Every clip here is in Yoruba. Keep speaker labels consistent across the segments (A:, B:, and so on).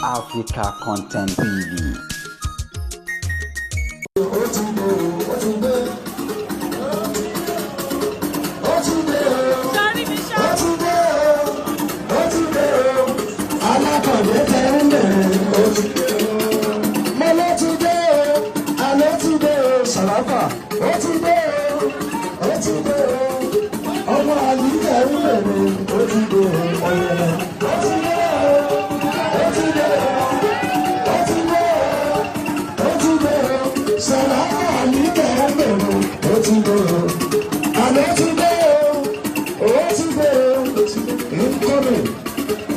A: Africa Content TV.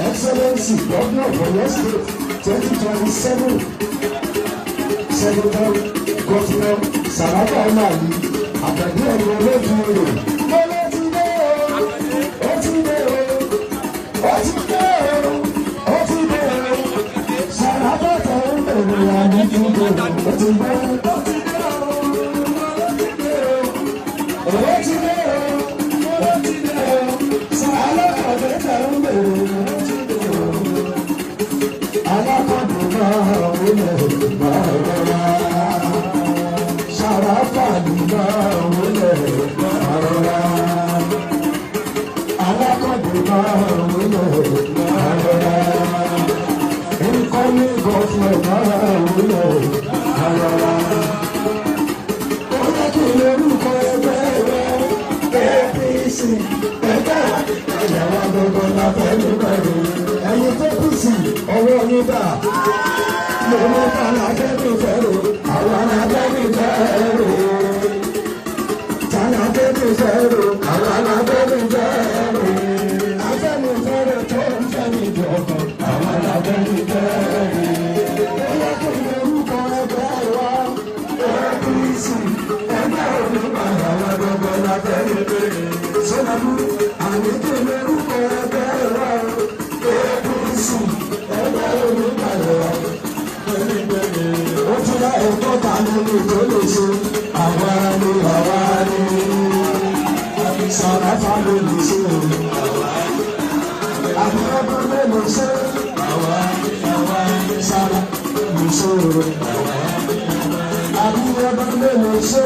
B: Excellency, Governor of Oyo State, 2027, Senator Governor Saraba Omali, Àbẹ̀bí ọ̀rọ̀ olóògùn rẹ̀. Saraba tó ń bẹ̀rẹ̀ àdúgbò ẹ̀yin tó kù sí ọwọ́ yín dà lórí tàlàkẹ́bí fẹ́rẹ̀ àwọn alábẹ́bí fẹ́rẹ̀ tàlàkẹ́bí fẹ́rẹ̀ àwọn alábẹ́bí fẹ́rẹ̀ afẹ́mi fẹ́rẹ̀ tó ń fẹ́mi jọ̀kan àwọn alábẹ́bí fẹ́rẹ̀ ẹ̀yà kò lè rúkọ ẹgbẹ́ wa APC ẹgbẹ́ òmìnira àwọn gbogbo lábẹ́bí fẹ́rẹ̀ sọ́nàmú àmì kò lè rúkọ ẹgbẹ́ wa. Ẹ̀kọ́ ta lórí tó lè ṣe àwa ni Sàràfà ló lè ṣe àbúrò lè ṣe Sàrà lè ṣe àbúrò lè ṣe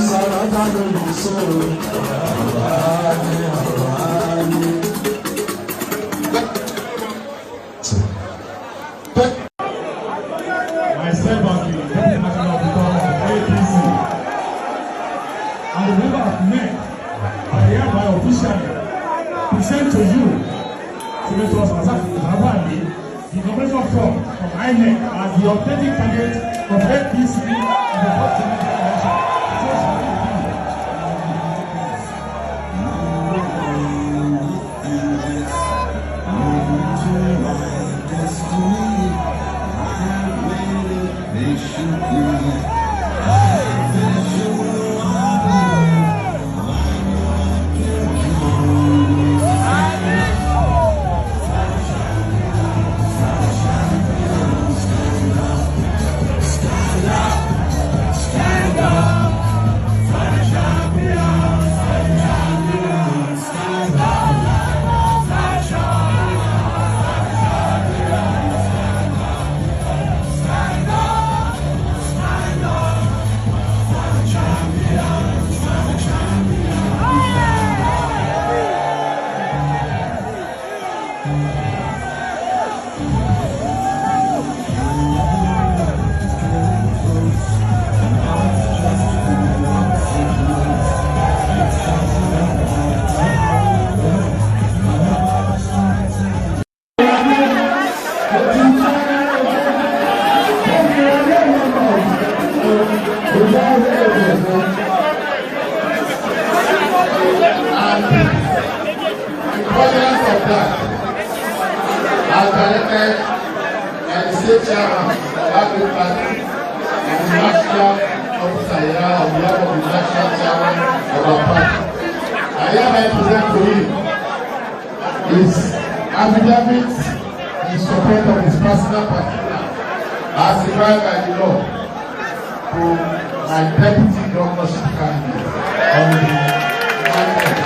B: Sàràfà ló lè ṣe
C: Myself as the Deputy National Officer of APC and the member of MEC are hereby officially present to you, Senator Saraba, the nomination form from INEC as the authentic candidate of APC in the first general election.
D: And the state chairman of Agri Party and the national officer here on behalf of the national chairman of our party. I hereby present to him his affidavit in support of his personal particular as required by the law to my deputy governorship candidate on the mandate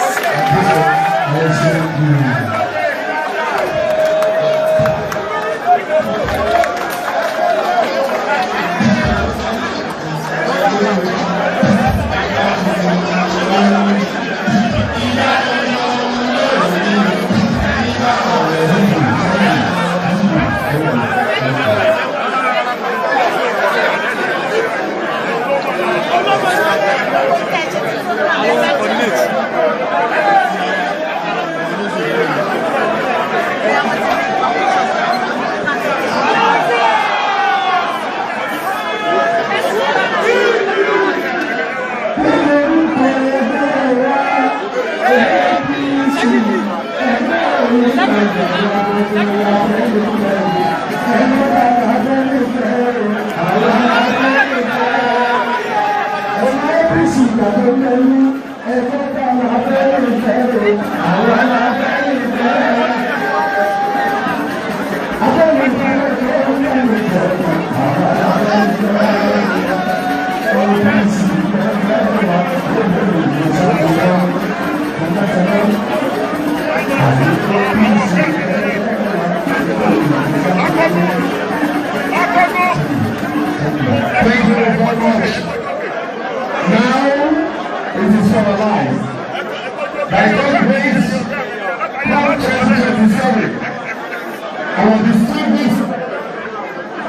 D: of this election.
B: Thank you very much. Now it is for our lives. By God's grace, come 2027, our distinguished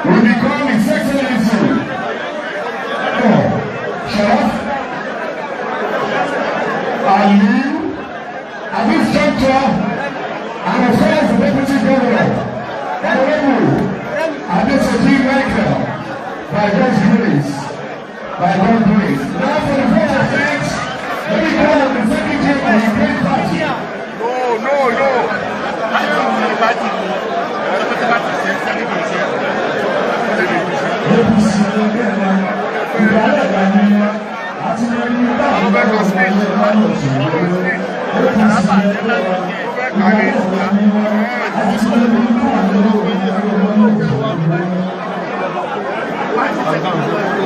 B: will become His Excellency. Sharaf Ali, at this juncture, and as well as the Deputy Governor, Honorable Adesoji Michael, by God's grace. By God's grace. Now for the vote of thanks, let me call on the Secretary of the Great Party. No.